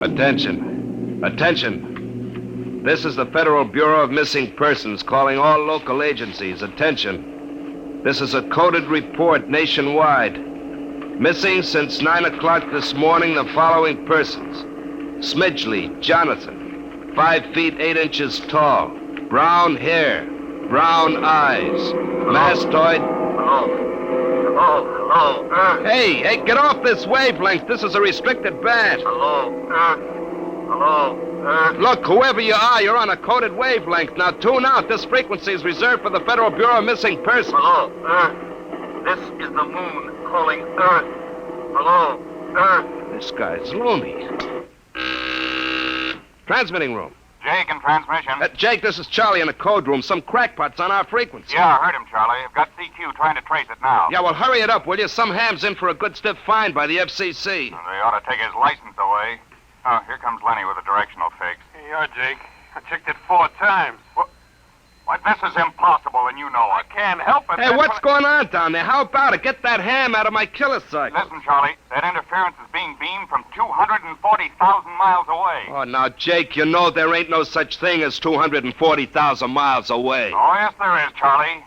Attention. Attention. This is the Federal Bureau of Missing Persons calling all local agencies. Attention. This is a coded report nationwide. Missing since 9 o'clock this morning the following persons. Smidgley Jonathan, 5 feet 8 inches tall, brown hair, brown eyes, mastoid. Hello. Hey, get off this wavelength. This is a restricted band. Hello. Look, whoever you are, you're on a coded wavelength. Now tune out. This frequency is reserved for the Federal Bureau of Missing Persons. Hello, Earth. This is the moon calling Earth. Hello, Earth. This guy's loony. Transmitting room. Jake in transmission. Jake, this is Charlie in the code room. Some crackpot's on our frequency. Yeah, I heard him, Charlie. I've got CQ trying to trace it now. Yeah, well, hurry it up, will you? Some ham's in for a good stiff fine by the FCC. Well, they ought to take his license away. Oh, here comes Lenny with a directional fix. Here you are, Jake. I checked it 4 times. Why, this is impossible, and you know I it. can't help it. Hey, what's going on down there? How about it? Get that ham out of my killer sight. Listen, Charlie, that interference is being beamed from 240,000 miles away. Oh, now, Jake, you know there ain't no such thing as 240,000 miles away. Oh, yes, there is, Charlie.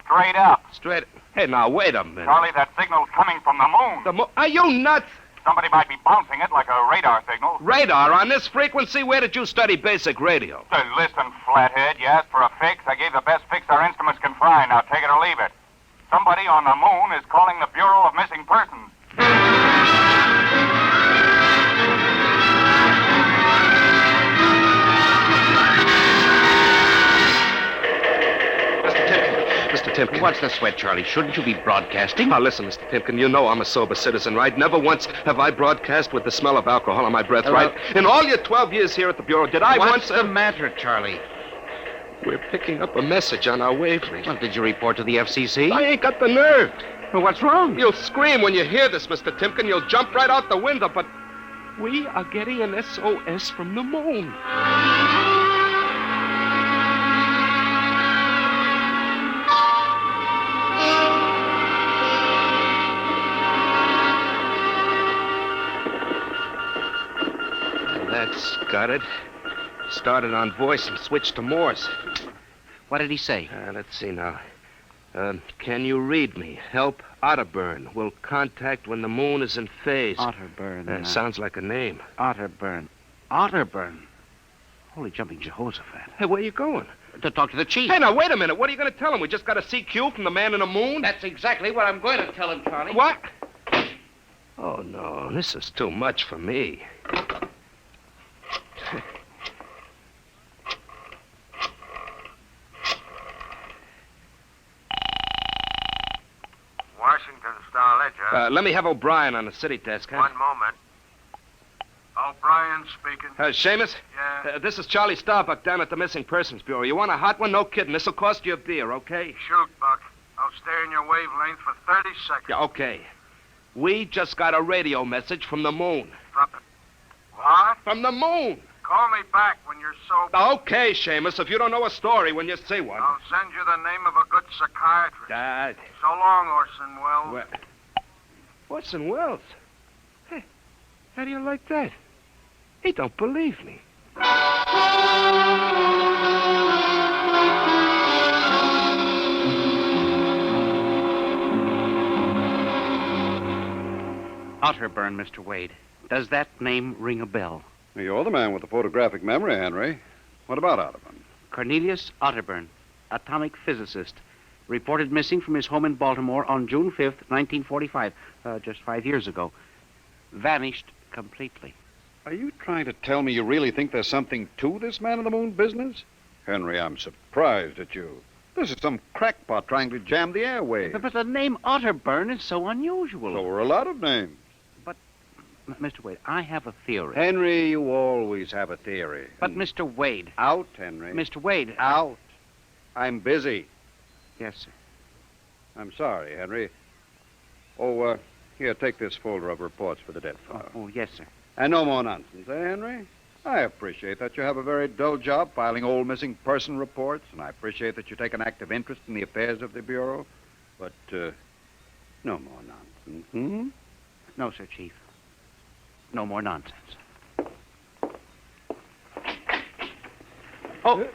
Straight up. Straight... Hey, now, wait a minute. Charlie, that signal's coming from the moon. Are you nuts? Somebody might be bouncing it like a radar signal. Radar on this frequency? Where did you study basic radio? Listen, flathead, you asked for a fix. I gave the best fix our instruments can find. Now take it or leave it. Somebody on the moon is calling the Bureau of Missing Persons. Mr. Timkin. What's the sweat, Charlie? Shouldn't you be broadcasting? Now, listen, Mr. Timkin, you know I'm a sober citizen, right? Never once have I broadcast with the smell of alcohol on my breath, right? In all your 12 years here at the Bureau, did I What's once... the matter, Charlie? We're picking up a message on our wavelength. Well, did you report to the FCC? I ain't got the nerve. Well, what's wrong? You'll scream when you hear this, Mr. Timkin. You'll jump right out the window, but we are getting an SOS from the moon. That's got it. Started on voice and switched to Morse. What did he say? Let's see now. Can you read me? Help Otterburn. Will contact when the moon is in phase. Otterburn. Sounds like a name. Otterburn. Otterburn. Holy jumping Jehoshaphat. Hey, where you going? To talk to the chief. Hey, now, wait a minute. What are you going to tell him? We just got a CQ from the man in the moon? That's exactly what I'm going to tell him, Charlie. What? Oh, no. This is too much for me. Washington Star-Ledger. Let me have O'Brien on the city desk, huh? One moment. O'Brien speaking. Seamus? Yeah? This is Charlie Starbuck down at the Missing Persons Bureau. You want a hot one? No kidding. This'll cost you a beer, okay? Shoot, Buck. I'll stay in your wavelength for 30 seconds. Yeah, okay. We just got a radio message from the moon. What? From the moon! Call me back when you're sober. Okay, Seamus, if you don't know a story when you see one. I'll send you the name of a good psychiatrist. So long, Orson Welles. Well, Orson Welles? Hey, how do you like that? He don't believe me. Otterburn, Mr. Wade. Does that name ring a bell? You're the man with the photographic memory, Henry. What about Otterburn? Cornelius Otterburn, atomic physicist, reported missing from his home in Baltimore on June 5th, 1945, just 5 years ago. Vanished completely. Are you trying to tell me you really think there's something to this man-in-the-moon business? Henry, I'm surprised at you. This is some crackpot trying to jam the airwaves. But the name Otterburn is so unusual. So are a lot of names. Mr. Wade, I have a theory. Henry, you always have a theory. But, Mr. Wade... Out, Henry. Mr. Wade... Out. I'm busy. Yes, sir. I'm sorry, Henry. Oh, here, take this folder of reports for the death file. Oh, yes, sir. And no more nonsense, eh, Henry? I appreciate that you have a very dull job filing old missing person reports, and I appreciate that you take an active interest in the affairs of the Bureau. But, no more nonsense, No, sir, Chief. No more nonsense. Oh.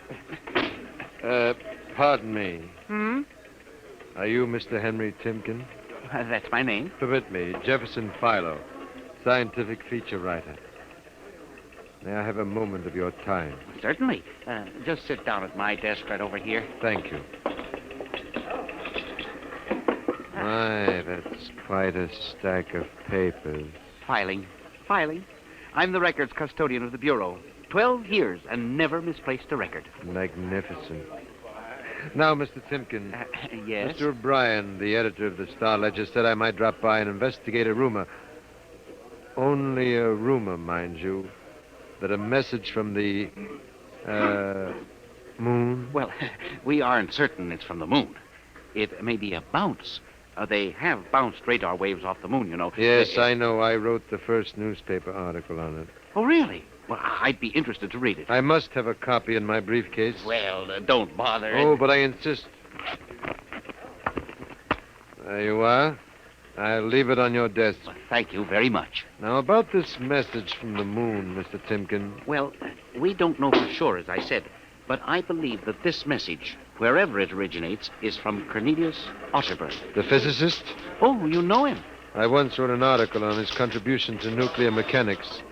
Pardon me. Hmm? Are you Mr. Henry Timkin? That's my name. Permit me, Jefferson Philo, scientific feature writer. May I have a moment of your time? Certainly. Just sit down at my desk right over here. Thank you. My, that's quite a stack of papers. Filing. I'm the records custodian of the Bureau. 12 years and never misplaced a record. Magnificent. Now, Mr. Timkin. Yes? Mr. O'Brien, the editor of the Star Ledger, said I might drop by and investigate a rumor. Only a rumor, mind you, that a message from the, moon? Well, we aren't certain it's from the moon. It may be a bounce. They have bounced radar waves off the moon, you know. Yes, I know. I wrote the first newspaper article on it. Oh, really? Well, I'd be interested to read it. I must have a copy in my briefcase. Well, don't bother. Oh, but I insist. There you are. I'll leave it on your desk. Well, thank you very much. Now, about this message from the moon, Mr. Timkin. Well, we don't know for sure, as I said, but I believe that this message, wherever it originates, is from Cornelius Otterburn. The physicist? Oh, you know him. I once wrote an article on his contribution to nuclear mechanics.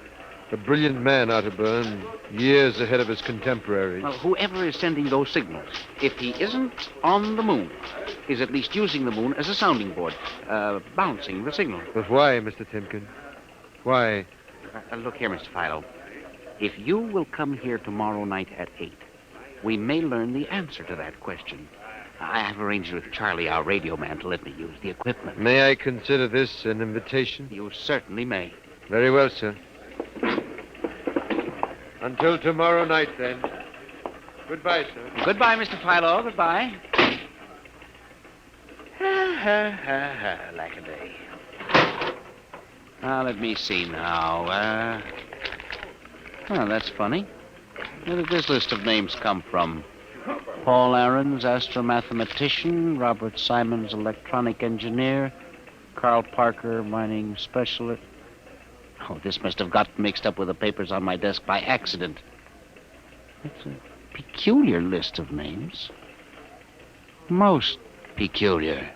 A brilliant man, Otterburn, years ahead of his contemporaries. Well, whoever is sending those signals, if he isn't on the moon, is at least using the moon as a sounding board, bouncing the signal. But why, Mr. Timkin? Why? Look here, Mr. Philo. If you will come here tomorrow night at 8, we may learn the answer to that question. I have arranged with Charlie, our radio man, to let me use the equipment. May I consider this an invitation? You certainly may. Very well, sir. Until tomorrow night, then. Goodbye, sir. Goodbye, Mr. Philo. Goodbye. Like a day. Let me see now. Oh, that's funny. Where did this list of names come from? Paul Aarons, astromathematician. Robert Simons, electronic engineer. Carl Parker, mining specialist. Oh, this must have got mixed up with the papers on my desk by accident. It's a peculiar list of names. Most peculiar.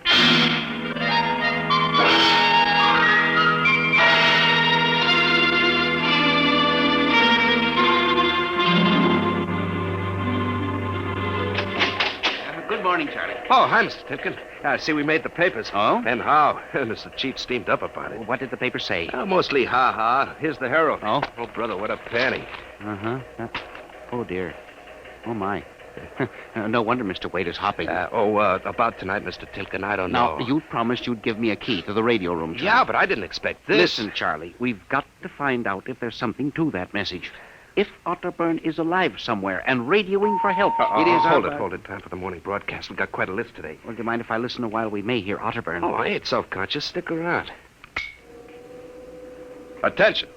Good morning, Charlie. Oh, hi, Mr. Timkin. I see we made the papers. Oh? And how? Mr. Chief steamed up about it. What did the paper say? Mostly ha-ha. Here's the Herald. Oh? Oh, brother, what a panty. Uh-huh. Oh, dear. Oh, my. No wonder Mr. Wade is hopping. About tonight, Mr. Timkin, I don't know. Now, you promised you'd give me a key to the radio room, Charlie. Yeah, but I didn't expect this. Listen, Charlie, we've got to find out if there's something to that message. If Otterburn is alive somewhere and radioing for help, it is... Hold it. Time for the morning broadcast. We've got quite a list today. Well, do you mind if I listen a while? We may hear Otterburn. Oh, I ain't self-conscious. Stick around. Attention.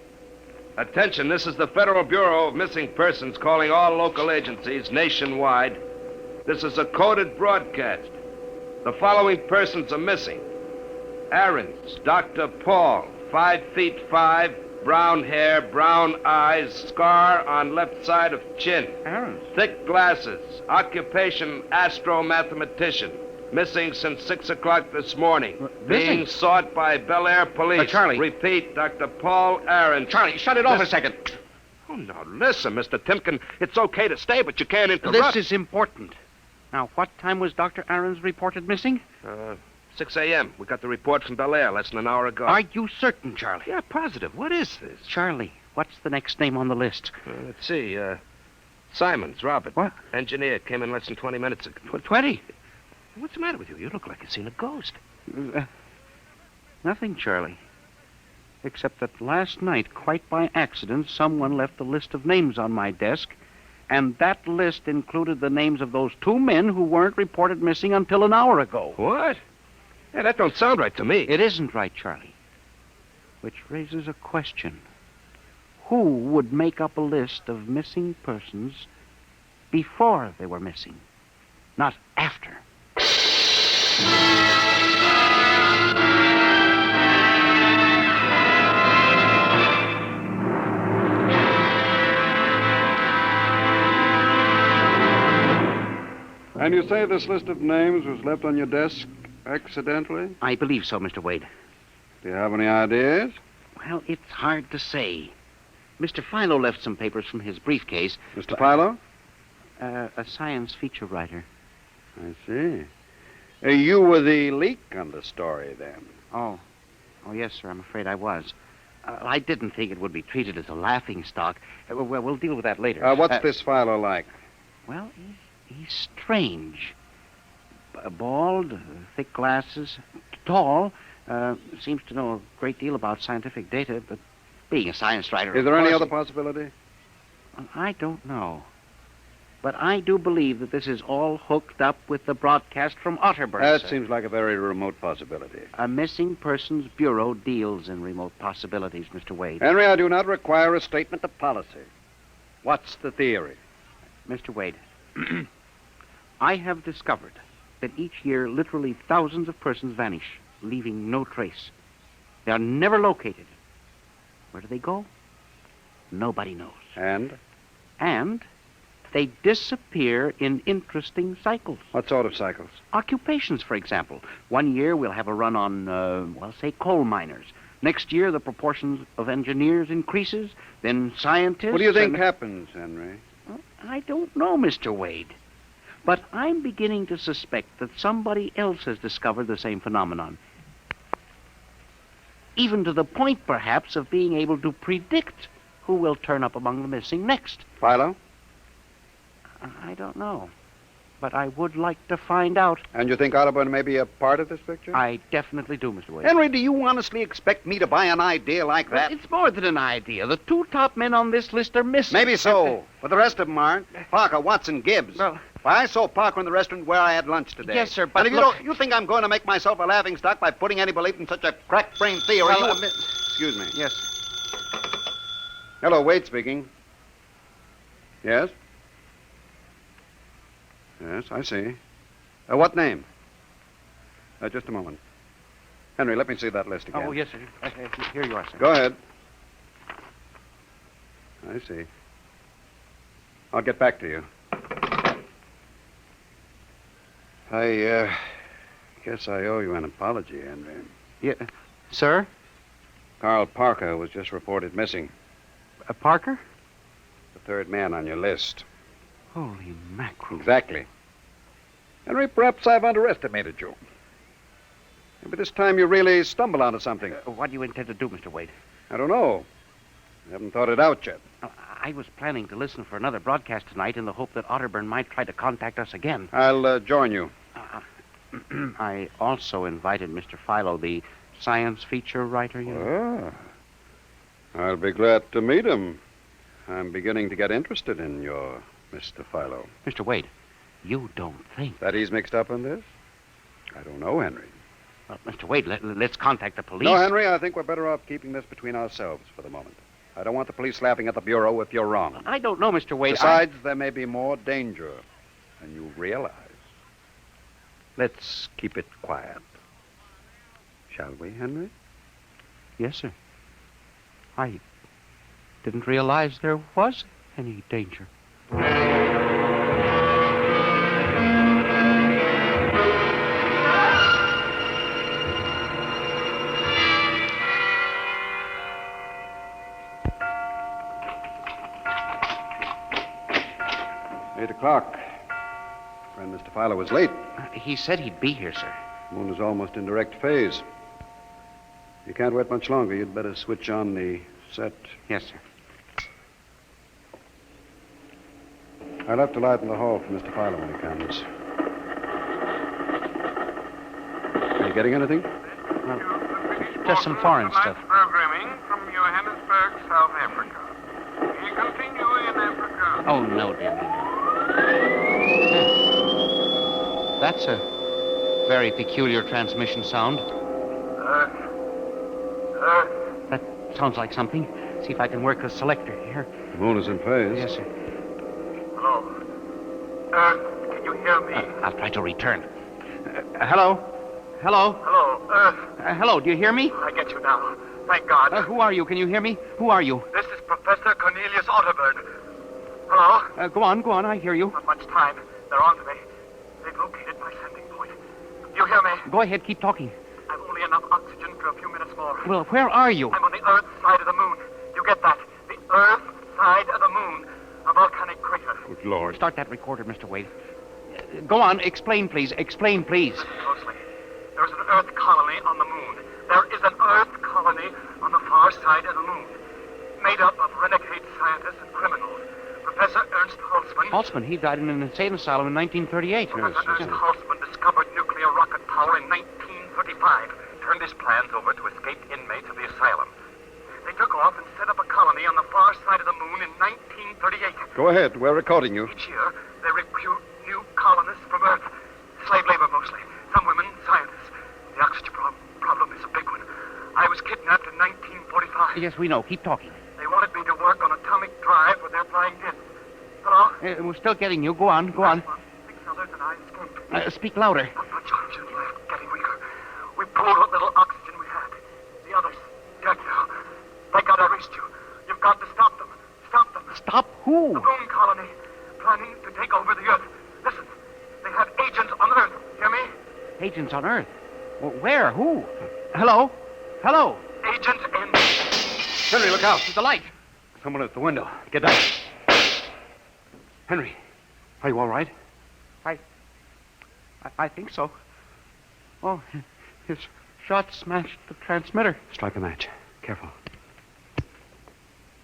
Attention, this is the Federal Bureau of Missing Persons calling all local agencies nationwide. This is a coded broadcast. The following persons are missing. Aarons, Dr. Paul, 5'5", brown hair, brown eyes, scar on left side of chin. Aarons? Thick glasses, occupation astromathematician. Missing since 6 o'clock this morning. Missing? Being sought by Bel Air police. Charlie. Repeat, Dr. Paul Aarons. Charlie, shut it off a second. Oh, now, listen, Mr. Timkin. It's okay to stay, but you can't interrupt. This is important. Now, what time was Dr. Aarons reported missing? 6 a.m. We got the report from Bel Air less than an hour ago. Are you certain, Charlie? Yeah, positive. What is this? Charlie, what's the next name on the list? Let's see. Simons, Robert. What? Engineer. Came in less than 20 minutes ago. 20? What's the matter with you? You look like you've seen a ghost. Nothing, Charlie. Except that last night, quite by accident, someone left a list of names on my desk, and that list included the names of those 2 men who weren't reported missing until an hour ago. What? Yeah, that don't sound right to me. It isn't right, Charlie. Which raises a question. Who would make up a list of missing persons before they were missing, not after? And you say this list of names was left on your desk accidentally? I believe so, Mr. Wade. Do you have any ideas? Well, it's hard to say. Mr. Philo left some papers from his briefcase. Mr. Philo? A science feature writer. I see. You were the leak on the story, then. Oh, yes, sir. I'm afraid I was. I didn't think it would be treated as a laughing stock. Well, we'll deal with that later. What's this Philo like? Well, he's strange. Bald, thick glasses, tall. Seems to know a great deal about scientific data, but being a science writer... Is there any other possibility? I don't know. But I do believe that this is all hooked up with the broadcast from Otterburn. That sir. seems like a very remote possibility. A missing persons bureau deals in remote possibilities, Mr. Wade. Henry, I do not require a statement of policy. What's the theory? Mr. Wade, I have discovered that each year literally thousands of persons vanish, leaving no trace. They are never located. Where do they go? Nobody knows. And? And they disappear in interesting cycles. What sort of cycles? Occupations, for example. One year we'll have a run on, say, coal miners. Next year the proportions of engineers increases, then scientists... What do you think happens, Henry? Well, I don't know, Mr. Wade. But I'm beginning to suspect that somebody else has discovered the same phenomenon. Even to the point, perhaps, of being able to predict who will turn up among the missing next. Philo? I don't know. But I would like to find out. And you think Otterburn may be a part of this picture? I definitely do, Mr. Wade. Henry, do you honestly expect me to buy an idea like Well, that? it's more than an idea. The two top men on this list are missing. Maybe so, but the rest of them aren't. Parker, Watson, Gibbs. Well, Why, I saw Parker in the restaurant where I had lunch today. Yes, sir, but and if look- you think I'm going to make myself a laughing stock by putting any belief in such a crack-brained theory, Well, you... Excuse me. yes. Hello, Wade speaking. Yes? Yes, I see. What name? Just a moment. Henry, let me see that list again. Oh, yes, sir. Here you are, sir. Go ahead. I see. I'll get back to you. I guess I owe you an apology, Henry. Yeah. Sir? Carl Parker was just reported missing. Parker? The third man on your list. Holy mackerel. Exactly. Henry, perhaps I've underestimated you. Maybe this time you really stumble onto something. What do you intend to do, Mr. Wade? I don't know. I haven't thought it out yet. I was planning to listen for another broadcast tonight in the hope that Otterburn might try to contact us again. I'll join you. I also invited Mr. Philo, the science feature writer, you know. I'll be glad to meet him. I'm beginning to get interested in your Mr. Philo. Mr. Wade, you don't think... That he's mixed up in this? I don't know, Henry. Well, Mr. Wade, let's contact the police. No, Henry, I think we're better off keeping this between ourselves for the moment. I don't want the police laughing at the Bureau if you're wrong. I don't know, Mr. Wade. Besides, there may be more danger than you realize. Let's keep it quiet. Shall we, Henry? Yes, sir. I didn't realize there was any danger. O'clock. Friend Mr. Philo was late. He said he'd be here, sir. The moon is almost in direct phase. You can't wait much longer. You'd better switch on the set. Yes, sir. I left a light in the hall for Mr. Philo when he comes. Are you getting anything? Just some foreign stuff. Programming from Johannesburg, South Africa. We continue in Africa. Oh, no, dear. That's a very peculiar transmission sound. Earth. That sounds like something. See if I can work the selector here. The moon is in phase. Yes, sir. Hello. Earth, can you hear me? I'll try to return. Hello? Hello? Hello, Earth. Hello, do you hear me? I get you now. Thank God. Who are you? Can you hear me? Who are you? This is Professor Cornelius Otterburn. Hello? Go on, I hear you. Not much time. They're on to me. You hear me? Go ahead, keep talking. I've only enough oxygen for a few minutes more. Well, where are you? I'm on the Earth side of the moon. You get that? The Earth side of the moon. A volcanic crater. Good Lord. Start that recorder, Mr. Wade. Go on. Explain, please. Explain, please. Closely. There's an Earth colony on the moon. There is an Earth colony on the far side of the moon. Made up of renegade scientists and criminals. Professor Ernst Holzmann. Holzmann, he died in an insane asylum in 1938. Professor Ernst Holzmann discovered nuclear rocket power in 1935. Turned his plans over to escaped inmates of the asylum. They took off and set up a colony on the far side of the moon in 1938. Go ahead. We're recording you. Each year, they recruit new colonists from Earth. Slave labor mostly. Some women, scientists. The oxygen problem is a big one. I was kidnapped in 1945. Yes, we know. Keep talking. They wanted me to work on atomic drive with their flying discs. Hello? We're still getting you. Go on. Go on. 6 others and I escaped. Speak louder. Not much oxygen left, getting weaker. We pulled what little oxygen we had. The others, dead now. Thank God I reached you. You've got to stop them. Stop them. Stop who? The moon colony, planning to take over the Earth. Listen, they have agents on Earth. Hear me? Agents on Earth. Well, where? Who? Hello? Hello? Agents in... Henry, look out. The light. Someone at the window. Get down. Henry, are you all right? I think so. Oh, his shot smashed the transmitter. Strike a match. Careful.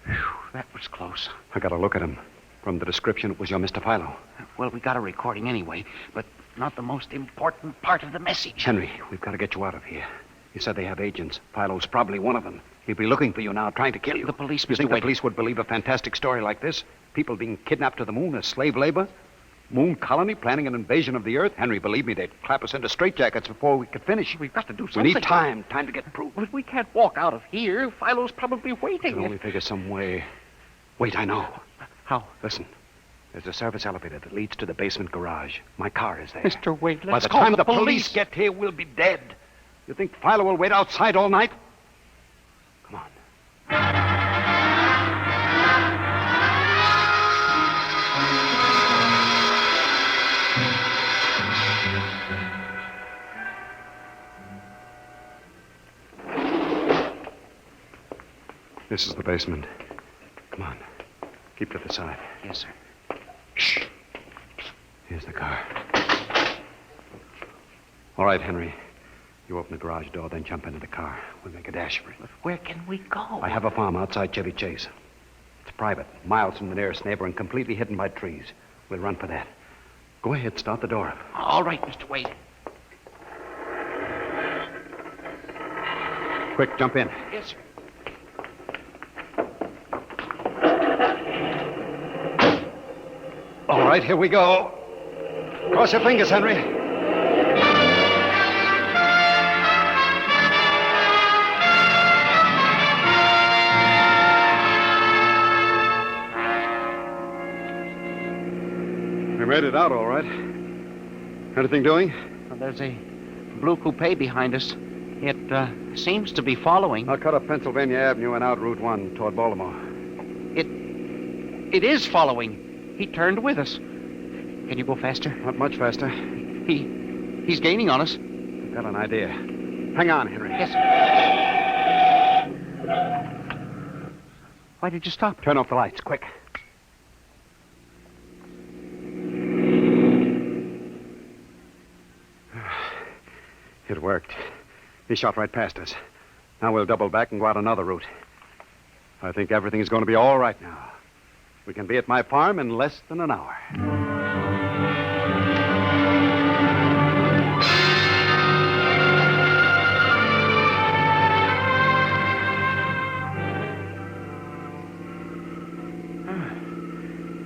Whew, that was close. I got a look at him. From the description, it was your Mr. Philo. Well, we got a recording anyway, but not the most important part of the message. Henry, we've got to get you out of here. You said they have agents. Philo's probably one of them. He'll be looking for you now, trying to kill you. The police, You Mr. think Wade. the police would believe a fantastic story like this? People being kidnapped to the moon as slave labor? Moon colony planning an invasion of the Earth? Henry, believe me, they'd clap us into straitjackets before we could finish. We've got to do We something. need time to get proof. But we can't walk out of here. Philo's probably We waiting. can only figure some way. Wait, I know. How? Listen, there's a service elevator that leads to the basement garage. My car is there. Mr. Wade, By let's the call time the the police get here, we'll be dead. You think Philo will wait outside all night? Come on. This is the basement. Come on. Keep to the side. Yes, sir. Shh. Here's the car. All right, Henry. You open the garage door, then jump into the car. We'll make a dash for it. But where can we go? I have a farm outside Chevy Chase. It's private, miles from the nearest neighbor and completely hidden by trees. We'll run for that. Go ahead, start the door up. All right, Mr. Wade. Quick, jump in. Yes, sir. All right, here we go. Cross your fingers, Henry. We made it out all right. Anything doing? Well, there's a blue coupe behind us. It seems to be following. I'll cut up Pennsylvania Avenue and out Route 1 toward Baltimore. It is following. He turned with us. Can you go faster? Not much faster. He's gaining on us. I've got an idea. Hang on, Henry. Yes, sir. Why did you stop? Turn off the lights, quick. It worked. He shot right past us. Now we'll double back and go out another route. I think everything's going to be all right now. We can be at my farm in less than an hour.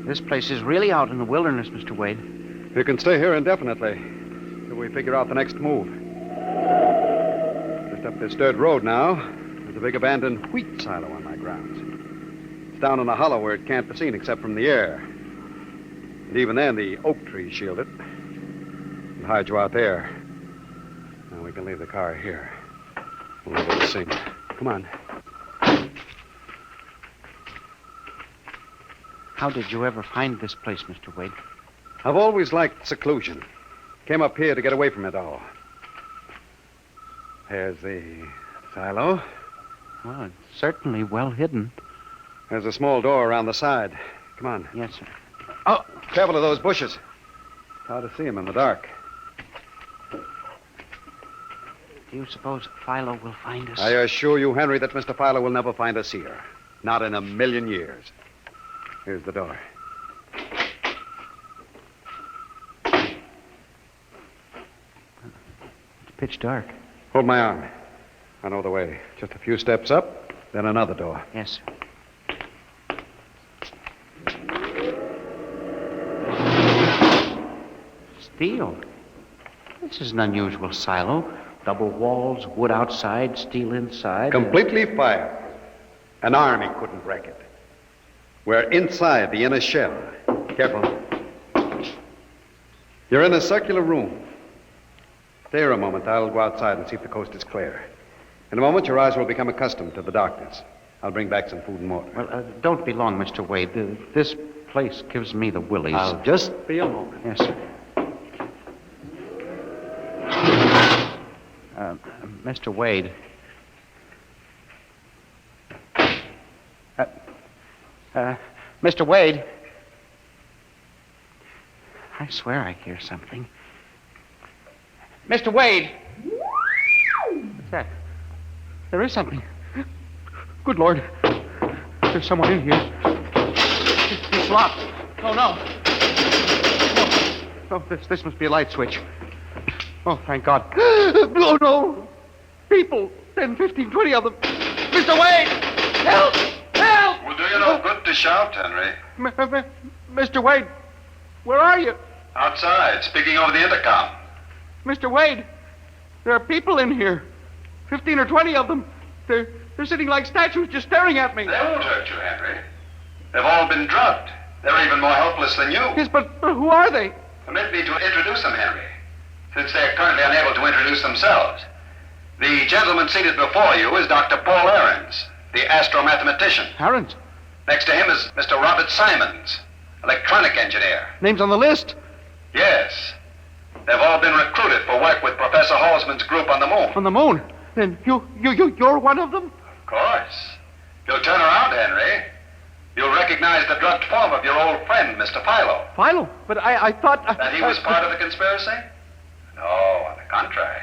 This place is really out in the wilderness, Mr. Wade. You can stay here indefinitely till we figure out the next move. Just up this dirt road now, there's a big abandoned wheat silo on my grounds. It's down in a hollow where it can't be seen except from the air. And even then, the oak trees shield it. It'll hide you out there. Now we can leave the car here. We'll leave it sink. Come on. How did you ever find this place, Mr. Wade? I've always liked seclusion. Came up here to get away from it all. Here's the silo. Well, it's certainly well hidden. There's a small door around the side. Come on. Yes, sir. Oh, careful of those bushes. It's hard to see them in the dark. Do you suppose Philo will find us? I assure you, Henry, that Mr. Filer will never find us here. Not in a million years. Here's the door. It's pitch dark. Hold my arm. I know the way. Just a few steps up, then another door. Yes, sir. Steel. This is an unusual silo. Double walls, wood outside, steel inside. Completely fired. An army couldn't wreck it. We're inside the inner shell. Careful. You're in a circular room. Stay here a moment. I'll go outside and see if the coast is clear. In a moment, your eyes will become accustomed to the darkness. I'll bring back some food and water. Well, don't be long, Mr. Wade. This place gives me the willies. I'll just be a moment. Yes, sir. Mr. Wade. Mr. Wade. I swear I hear something. Mr. Wade! What's that? There is something. Good Lord. There's someone in here. It's locked. Oh, no. No, this must be a light switch. Oh, thank God. Oh, no. People. 10, 15, 20 of them. Mr. Wade! Help! Help! Will do you no good to shout, Henry. Mr. Wade, where are you? Outside, speaking over the intercom. Mr. Wade, there are people in here. 15 or 20 of them. They're sitting like statues just staring at me. They won't hurt you, Henry. They've all been drugged. They're even more helpless than you. Yes, but who are they? Permit me to introduce them, Henry, since they're currently unable to introduce themselves. The gentleman seated before you is Dr. Paul Ahrens, the astromathematician. Ahrens? Next to him is Mr. Robert Simons, electronic engineer. Names on the list? Yes. They've all been recruited for work with Professor Halsman's group on the moon. On the moon? Then you're one of them? Of course. You'll turn around, Henry. You'll recognize the drugged form of your old friend, Mr. Philo. Philo? But I thought... That he was part of the conspiracy? No, on the contrary.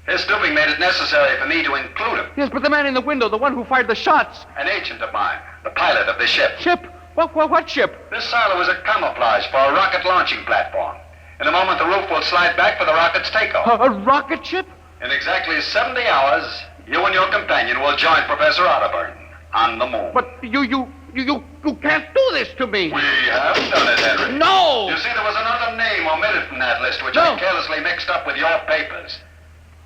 His stooping made it necessary for me to include him. Yes, but the man in the window, the one who fired the shots. An agent of mine, the pilot of this ship. Ship? What ship? This silo is a camouflage for a rocket launching platform. In a moment, the roof will slide back for the rocket's takeoff. A rocket ship? In exactly 70 hours, you and your companion will join Professor Otterburn on the moon. But you can't do this to me. We have done it, Henry. No! You see, there was another name omitted from that list, which No. I carelessly mixed up with your papers.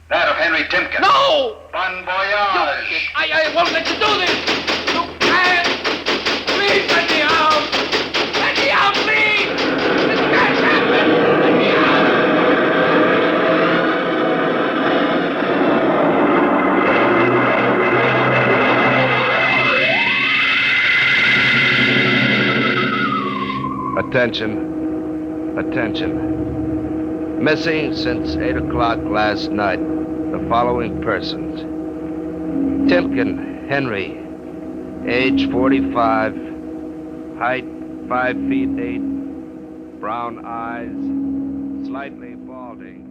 That of Henry Timkin. No! Bon voyage. I won't let you do this! You can't! Please let me out! Let me out, please! This can't happen! Let me out! Attention. Attention. Missing since 8 o'clock last night. The following persons. Timkin Henry, age 45, height 5 feet 8, brown eyes, slightly balding.